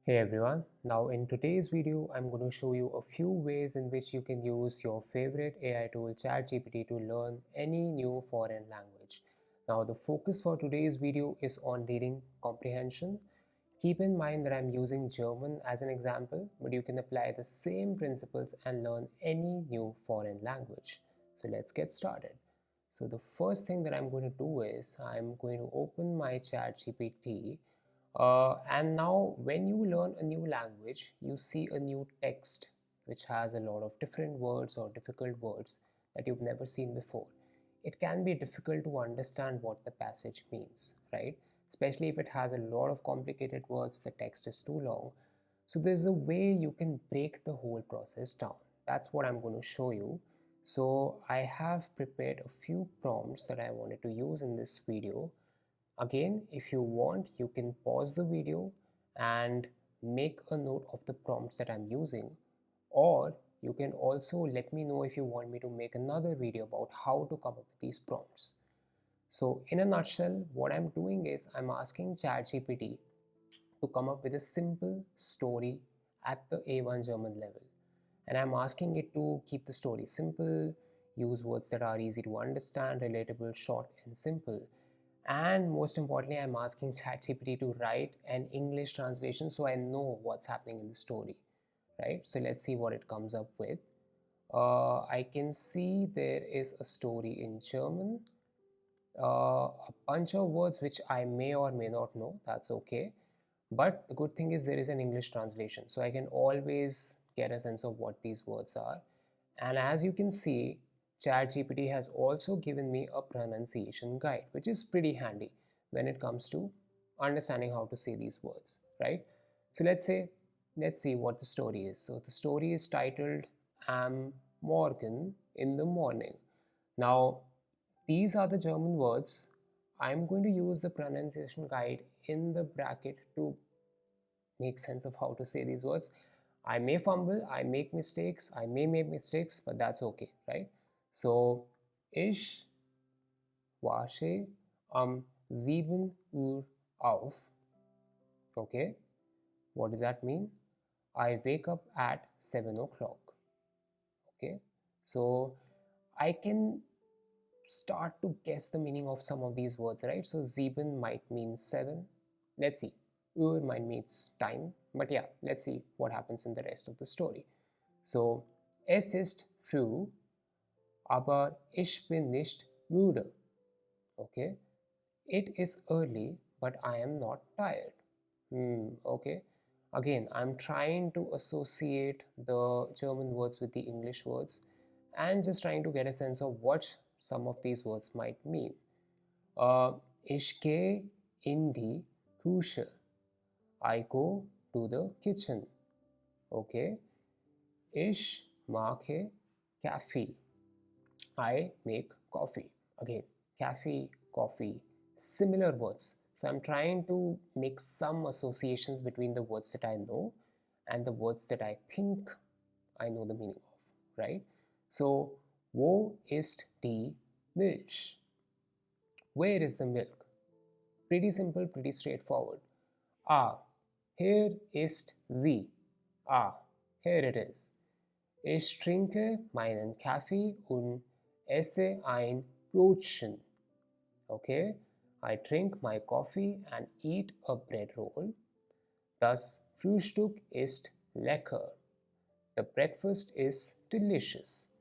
Hey everyone, now in today's video I'm going to show you a few ways in which you can use your favorite AI tool ChatGPT to learn any new foreign language. Now the focus for today's video is on reading comprehension. Keep in mind that I'm using German as an example, but you can apply the same principles and learn any new foreign language. So let's get started. So the first thing that I'm going to do is I'm going to open my ChatGPT. And now when you learn a new language, you see a new text which has a lot of different words or difficult words that you've never seen before. It can be difficult to understand what the passage means, right? Especially if it has a lot of complicated words, the text is too long. So there's a way you can break the whole process down. That's what I'm going to show you. So I have prepared a few prompts that I wanted to use in this video. Again, if you want, you can pause the video and make a note of the prompts that I'm using, or you can also let me know if you want me to make another video about how to come up with these prompts. So in a nutshell, what I'm doing is I'm asking ChatGPT to come up with a simple story at the A1 German level. And I'm asking it to keep the story simple, use words that are easy to understand, relatable, short, and simple. And most importantly, I'm asking ChatGPT to write an English translation so I know what's happening in the story, right? So let's see what it comes up with. I can see there is a story in German, a bunch of words which I may or may not know, that's okay. But the good thing is there is an English translation, so I can always get a sense of what these words are. And as you can see, ChatGPT has also given me a pronunciation guide, which is pretty handy when it comes to understanding how to say these words, right? So let's see what the story is. So the story is titled Am Morgen, in the morning. Now, these are the German words. I'm going to use the pronunciation guide in the bracket to make sense of how to say these words. I may fumble, I make mistakes, I may make mistakes, but that's okay, right? So, ich wasche am 7 Uhr auf. Okay, what does that mean? I wake up at 7 o'clock. Okay, so I can start to guess the meaning of some of these words, right? So, sieben might mean 7. Let's see. Uhr might means time, but yeah, let's see what happens in the rest of the story. So, es ist früh, aber ich bin nicht müde. Okay, it is early, but I am not tired. Okay, again, I'm trying to associate the German words with the English words and just trying to get a sense of what some of these words might mean. Ich gehe in die Küche. I go to the kitchen. Okay. Ich mache Kaffee. I make coffee. Again, cafe, coffee, similar words. So I'm trying to make some associations between the words that I know and the words that I think I know the meaning of, right? So, wo ist die Milch? Where is the milk? Pretty simple, pretty straightforward. Ah, hier ist sie. Ah, here it is. Ich trinke meinen Kaffee und esse ein Brötchen. Okay, I drink my coffee and eat a bread roll. Das Frühstück ist lecker. The breakfast is delicious.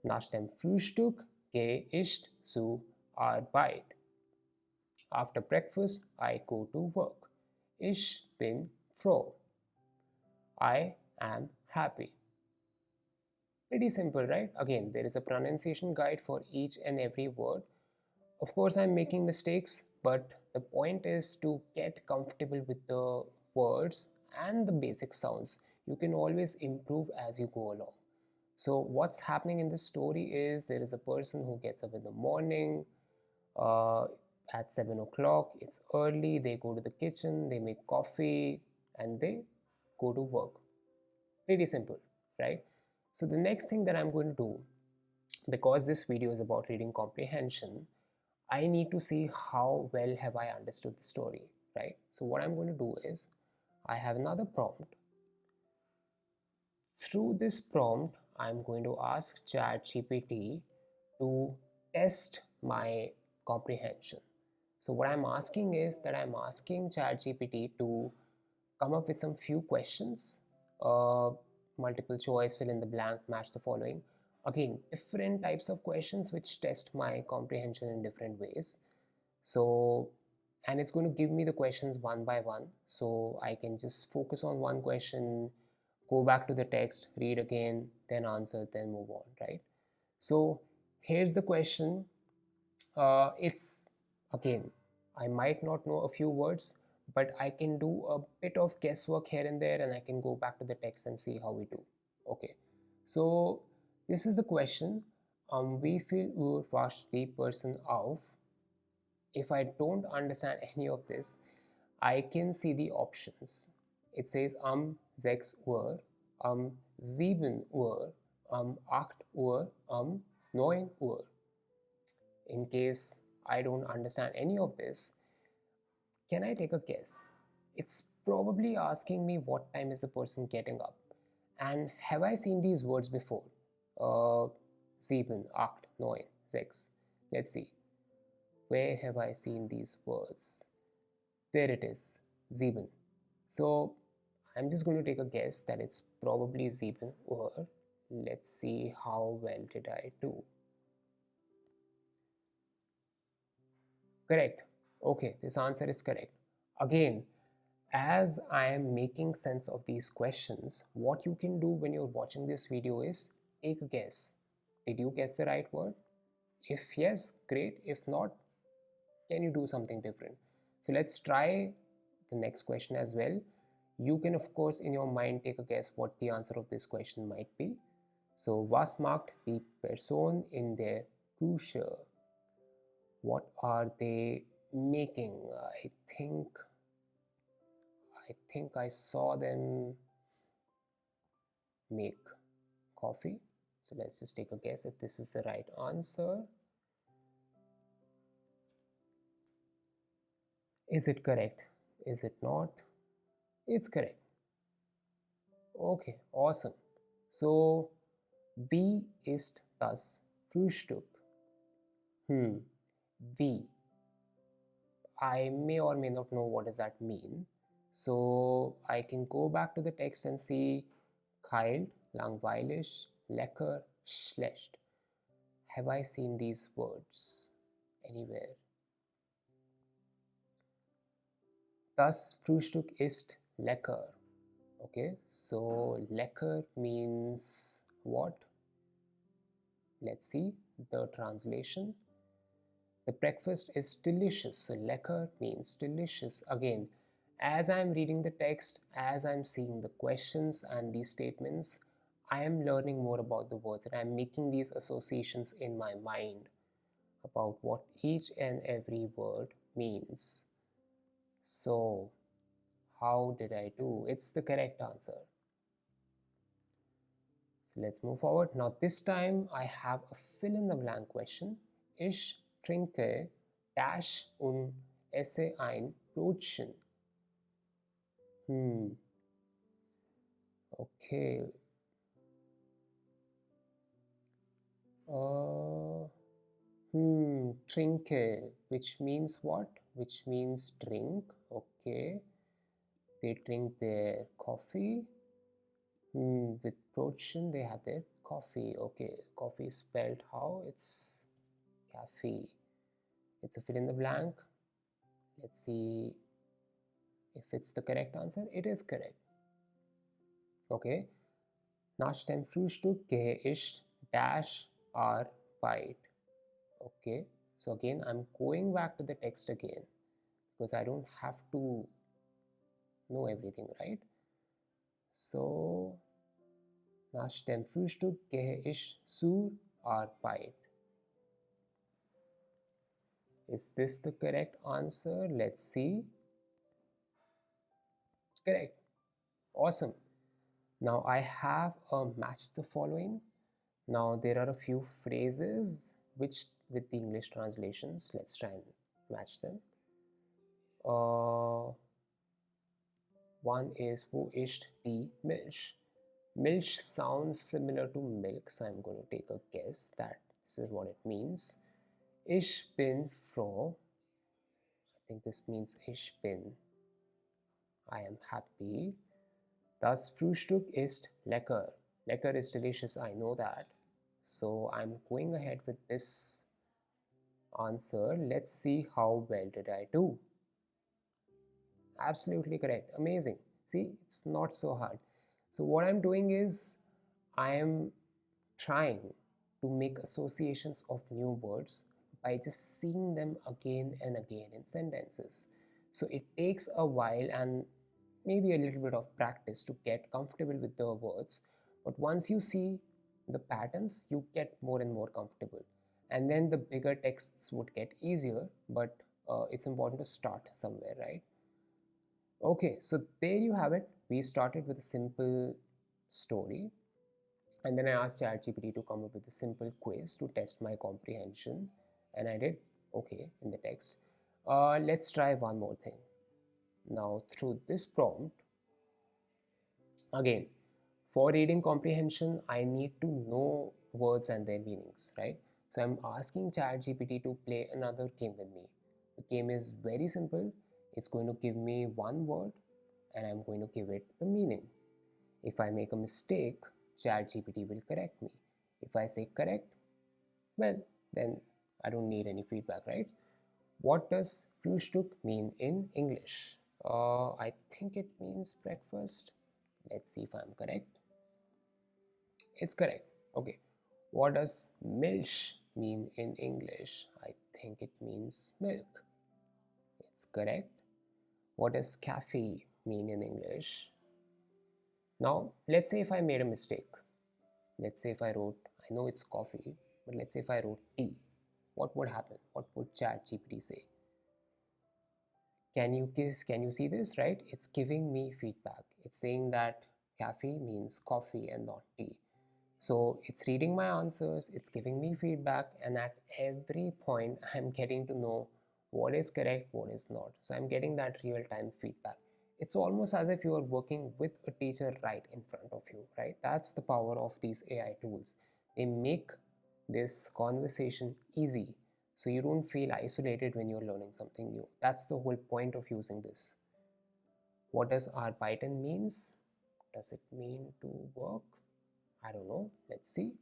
Nach dem Frühstück gehe ich zur Arbeit. After breakfast, I go to work. Ich bin froh. I am happy. Pretty simple, right? Again, there is a pronunciation guide for each and every word. Of course, I'm making mistakes, but the point is to get comfortable with the words and the basic sounds. You can always improve as you go along. So what's happening in this story is there is a person who gets up in the morning uh, at 7 o'clock. It's early. They go to the kitchen, they make coffee, and they go to work. Pretty simple, right? So the next thing that I'm going to do, because this video is about reading comprehension, I need to see how well have I understood the story, right? So what I'm going to do is I have another prompt. Through this prompt, I'm going to ask ChatGPT to test my comprehension. So what I'm asking is that I'm asking ChatGPT to come up with some few questions, multiple choice, fill in the blank, match the following. Again, different types of questions which test my comprehension in different ways. So, and it's going to give me the questions one by one, so I can just focus on one question, go back to the text, read again, then answer, then move on, right? So here's the question. It's again, I might not know a few words, but I can do a bit of guesswork here and there, and I can go back to the text and see how we do. Okay, so this is the question. Wie viel Uhr wacht die Person auf? If I don't understand any of this, I can see the options. It says 6 Uhr, 7 Uhr, 8 Uhr, 9 Uhr. In case I don't understand any of this, can I take a guess? It's probably asking me what time is the person getting up. And have I seen these words before? 7, 8, 9, 6. Let's see. Where have I seen these words? There it is, 7. So I'm just going to take a guess that it's probably 7 Uhr. Let's see how well did I do. Correct. Okay, this answer is correct. Again, as I am making sense of these questions, what you can do when you're watching this video is take a guess. Did you guess the right word? If yes, great. If not, can you do something different? So let's try the next question as well. You can, of course, in your mind take a guess what the answer of this question might be. So, was macht die Person in der Küche? What are they making? I think I saw them make coffee. So let's just take a guess if this is the right answer. Is it correct? Is it not? It's correct. Okay, awesome. So, wie ist das Frühstück? Wie. I may or may not know what does that mean. So I can go back to the text and see kalt, langweilig, lecker, schlecht. Have I seen these words anywhere? Das Frühstück ist lecker. Okay, so lecker means what? Let's see the translation. The breakfast is delicious. So lecker means delicious. Again, as I'm reading the text, as I'm seeing the questions and these statements, I am learning more about the words and I'm making these associations in my mind about what each and every word means. So, how did I do? It's the correct answer. So let's move forward. Now this time I have a fill in the blank question. Ich trinke dash und esse ein Brötchen. Okay. Trinke, which means what? Which means drink. Okay. They drink their coffee. With Brötchen, they have their coffee. Okay. Coffee is spelled how? It's cafe. It's a fill in the blank. Let's see if it's the correct answer. It is correct. Okay. Nach dem Frühstück gehe ich dash Arbeit. Okay. So again, I'm going back to the text again because I don't have to know everything, right? So, nach dem Frühstück gehe ich zur Arbeit. Is this the correct answer? Let's see. Correct. Awesome. Now I have a match the following. Now there are a few phrases which with the English translations, let's try and match them. One is wo ist die Milch? Milch sounds similar to milk, so I'm going to take a guess that this is what it means. Ich bin froh. I think this means ich bin. I am happy. Das Frühstück ist lecker. Lecker is delicious, I know that. So I'm going ahead with this answer. Let's see how well did I do. Absolutely correct. Amazing. See, it's not so hard. So what I'm doing is I am trying to make associations of new words by just seeing them again and again in sentences. So it takes a while and maybe a little bit of practice to get comfortable with the words, but once you see the patterns, you get more and more comfortable, and then the bigger texts would get easier, but it's important to start somewhere, right? Okay, so there you have it. We started with a simple story, and then I asked ChatGPT to come up with a simple quiz to test my comprehension, and I did okay in the text. Let's try one more thing. Now, through this prompt, again, for reading comprehension, I need to know words and their meanings, right? So I'm asking ChatGPT to play another game with me. The game is very simple. It's going to give me one word and I'm going to give it the meaning. If I make a mistake, ChatGPT will correct me. If I say correct, well, then I don't need any feedback, right? What does Frühstück mean in English? I think it means breakfast. Let's see if I'm correct. It's correct. Okay. What does Milch mean in English? I think it means milk. It's correct. What does cafe mean in English? Now, let's say if I made a mistake. Let's say if I wrote, I know it's coffee, but let's say if I wrote tea, what would happen? What would ChatGPT say? Can you see this, right? It's giving me feedback. It's saying that cafe means coffee and not tea. So it's reading my answers, it's giving me feedback, and at every point I'm getting to know what is correct, what is not. So I'm getting that real-time feedback. It's almost as if you are working with a teacher right in front of you, right? That's the power of these AI tools. They make this conversation easy, so you don't feel isolated when you're learning something new. That's the whole point of using this. What does arbeiten means? Does it mean to work? I don't know. Let's see.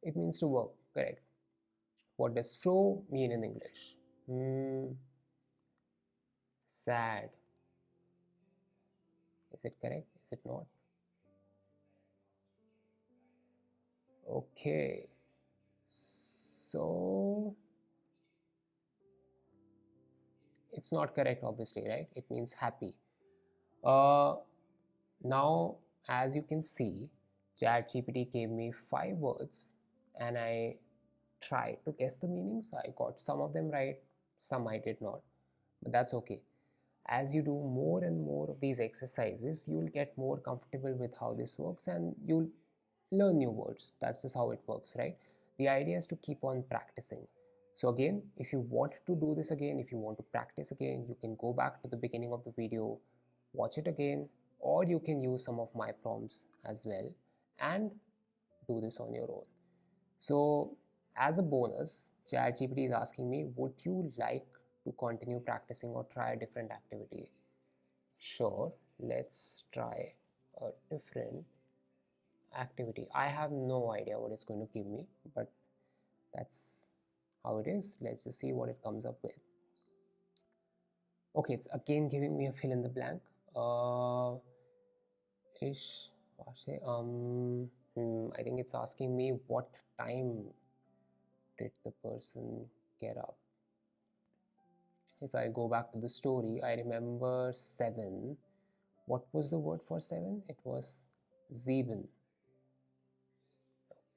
It means to work. Correct. What does froh mean in English? Sad. Is it correct? Is it not? Okay. So it's not correct, obviously, right? It means happy. Now, as you can see, ChatGPT gave me 5 words and I tried to guess the meanings. I got some of them right, some I did not, but that's okay. As you do more and more of these exercises, you'll get more comfortable with how this works and you'll learn new words. That's just how it works, right? The idea is to keep on practicing. So again, if you want to do this again, if you want to practice again, you can go back to the beginning of the video, watch it again, or you can use some of my prompts as well and do this on your own. So as a bonus, ChatGPT is asking me, would you like to continue practicing or try a different activity? Sure, let's try a different activity. I have no idea what it's going to give me, but that's how it is. Let's just see what it comes up with. Okay, it's again giving me a fill in the blank. I think it's asking me what time did the person get up. If I go back to the story, I remember 7. What was the word for 7? It was sieben.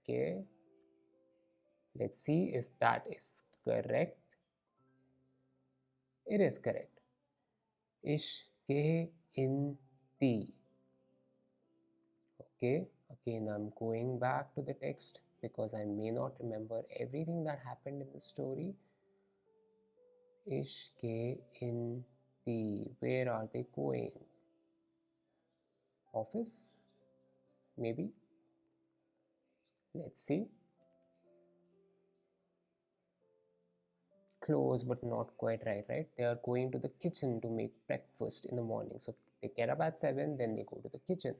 Okay, let's see if that is correct. It is correct. Ich gehe in die. Okay, again I'm going back to the text because I may not remember everything that happened in the story. Ich gehe in Where are they going? Office? Maybe. Let's see. Close, but not quite right? They are going to the kitchen to make breakfast in the morning. So they get up at 7, then they go to the kitchen.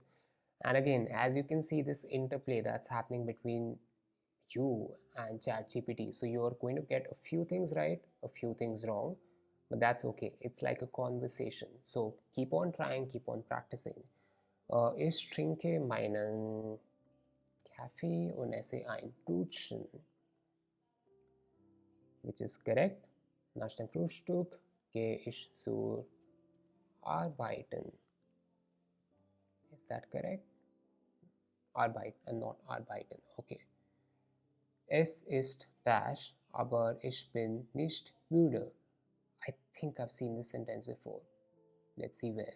And again, as you can see, this interplay that's happening between you and ChatGPT. So you're going to get a few things right, a few things wrong, but that's okay. It's like a conversation. So keep on trying, keep on practicing. Ich trinke meinen Kaffee und esse ein Brötchen, which is correct. Nach dem Frühstück gehe ich zur Arbeiten. Is that correct? Arbeit and not arbeiten. Okay. Es ist dash, aber ich bin nicht müde. I think I've seen this sentence before. Let's see where.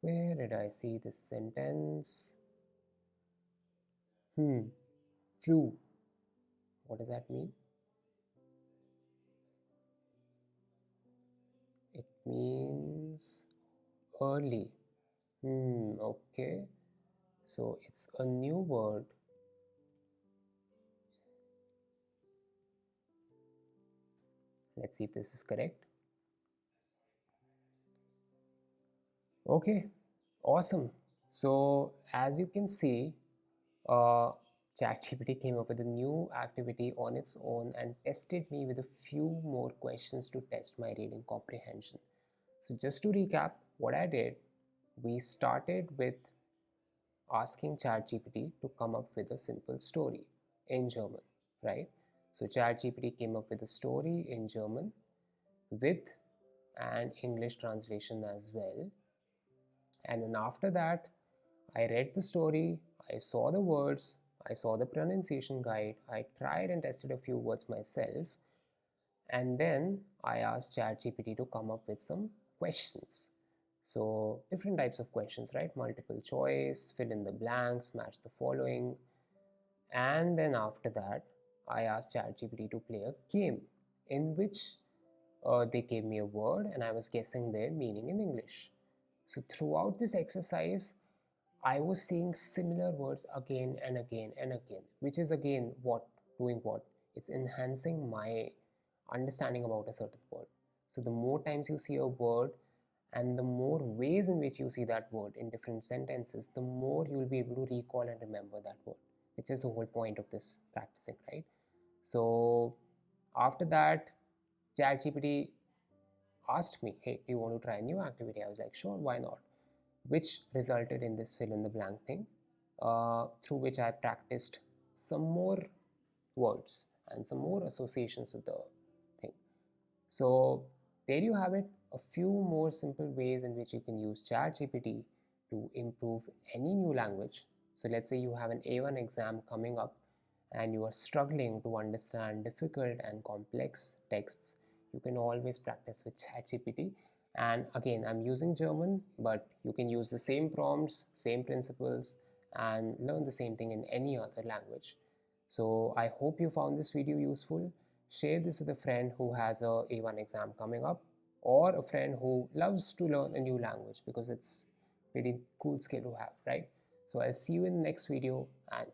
Where did I see this sentence? Früh. What does that mean? It means early. Okay. So it's a new word. Let's see if this is correct. Okay, awesome. So as you can see, ChatGPT came up with a new activity on its own and tested me with a few more questions to test my reading comprehension. So just to recap what I did, we started with asking ChatGPT to come up with a simple story in German, right? So ChatGPT came up with a story in German with an English translation as well. And then after that, I read the story, I saw the words, I saw the pronunciation guide, I tried and tested a few words myself, and then I asked ChatGPT to come up with some questions. So different types of questions, right? Multiple choice, fill in the blanks, match the following. And then after that, I asked ChatGPT to play a game in which they gave me a word and I was guessing their meaning in English. So throughout this exercise, I was seeing similar words again and again and again, which is again what? Doing what? It's enhancing my understanding about a certain word. So the more times you see a word and the more ways in which you see that word in different sentences, the more you will be able to recall and remember that word, which is the whole point of this practicing, right? So after that, ChatGPT asked me, hey, do you want to try a new activity? I was like, sure, why not? Which resulted in this fill in the blank thing, through which I practiced some more words and some more associations with the thing. So there you have it, a few more simple ways in which you can use ChatGPT to improve any new language. So let's say you have an A1 exam coming up and you are struggling to understand difficult and complex texts, you can always practice with ChatGPT. And again, I'm using German, but you can use the same prompts, same principles, and learn the same thing in any other language. So I hope you found this video useful. Share this with a friend who has a A1 exam coming up, or a friend who loves to learn a new language, because it's pretty cool skill to have, right? So I'll see you in the next video, and